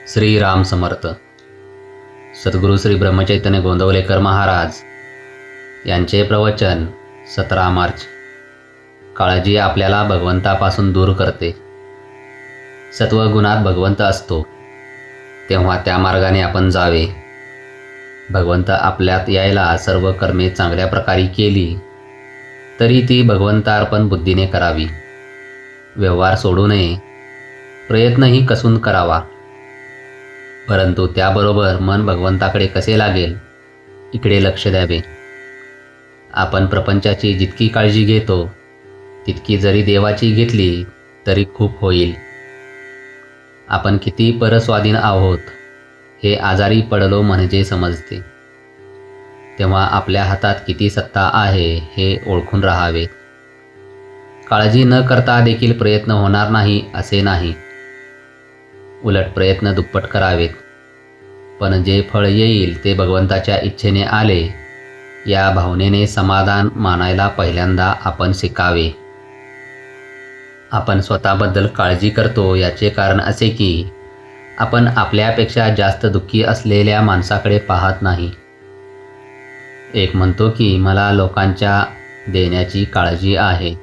श्रीराम समर्थ. सद्गुरू श्री ब्रह्मचैतन्य गोंदवलेकर महाराज यांचे प्रवचन 17 मार्च. काळजी आपल्याला भगवंतापासून दूर करते. सत्वगुणात भगवंत असतो तेव्हा त्या मार्गाने आपण जावे. भगवंत आपल्यात यायला सर्व कर्मे चांगल्या प्रकारे केली तरी ती भगवंतार्पण बुद्धीने करावी. व्यवहार सोडू नये, प्रयत्नही कसून करावा. परंतु त्याबरोबर मन भगवंताकडे कसे लागेल इकडे लक्ष द्यावे. आपण प्रपंचाची जितकी काळजी घेतो तितकी जरी देवाची घेतली तरी खूप होईल. आपण किती परस्वाधीन आहोत हे आजारी पडलो म्हणजे समजते. तेव्हा आपल्या हातात किती सत्ता आहे हे ओळखून राहावे. काळजी न करता देखील प्रयत्न होणार नाही असे नाही, उलट प्रयत्न दुप्पट करावेत. पण जे फळ येईल ते भगवंताच्या इच्छेने आले या भावनेने समाधान मानायला पहिल्यांदा आपण शिकावे. आपण स्वतःबद्दल काळजी करतो याचे कारण असे की आपण आपल्यापेक्षा जास्त दुःखी असलेल्या माणसाकडे पाहत नाही. एक म्हणतो की मला लोकांच्या देण्याची काळजी आहे.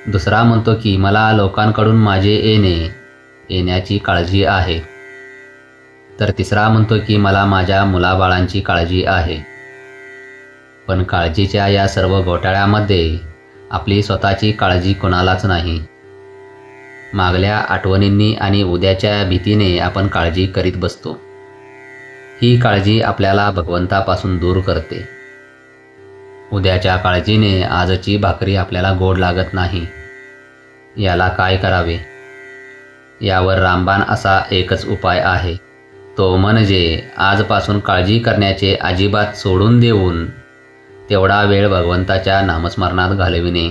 दुसरा म्हणतो की मला लोकांकडून माझे येण्याची काळजी आहे. तर तिसरा म्हणतो की मला माझ्या मुलाबाळांची काळजी आहे. पण काळजीच्या या सर्व घोटाळ्यामध्ये आपली स्वतःची काळजी कोणालाच नाही. मागल्या आठवणींनी आणि उद्याच्या भीतीने आपण काळजी करीत बसतो. ही काळजी आपल्याला भगवंतापासून दूर करते. उद्याच्या काळजीने आजची भाकरी आपल्याला गोड लागत नाही. याला काय करावे? यावर रामबाण असा एकच उपाय आहे, तो म्हणजे आजपासून काळजी करण्याचे अजिबात सोडून देऊन तेवढा वेळ भगवंताच्या नामस्मरणात घालविणे.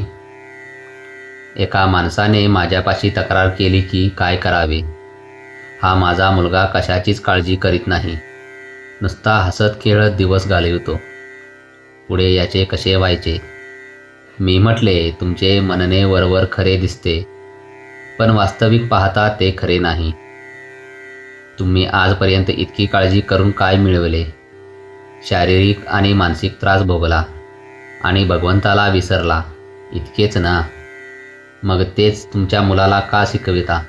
एका माणसाने माझ्यापाशी तक्रार केली की काय करावे? हा माझा मुलगा कशाचीच काळजी करीत नाही, नुसता हसत खेळत दिवस घालवितो. पुढे याचे कसे व्हायचे? मी म्हटले, तुमचे म्हणणे वरवर खरे दिसते, पण वास्तविक पाहता ते खरे नाही. तुम्ही आजपर्यंत इतकी काळजी करून काय मिळवले? शारीरिक आणि मानसिक त्रास भोगला आणि भगवंताला विसरला, इतकेच ना? मग तेच तुमच्या मुलाला का शिकविता?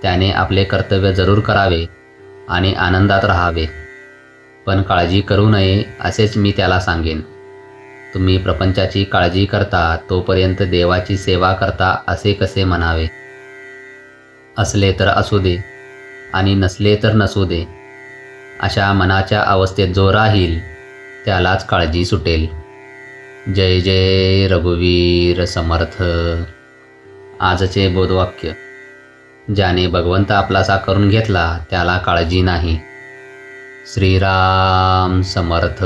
त्याने आपले कर्तव्य जरूर करावे आणि आनंदात राहावे, पण काळजी करू नये असेच मी त्याला सांगेन. तुम्ही प्रपंचाची काळजी करता तोपर्यंत देवाची सेवा करता असे कसे म्हणावे? असले तर असू दे आणि नसले तर नसू दे, अशा मनाच्या अवस्थेत जो राहील त्यालाच काळजी सुटेल. जय जय रघुवीर समर्थ. आजचे बोधवाक्य: ज्याने भगवंत आपलासा करून घेतला त्याला काळजी नाही. श्रीराम समर्थ.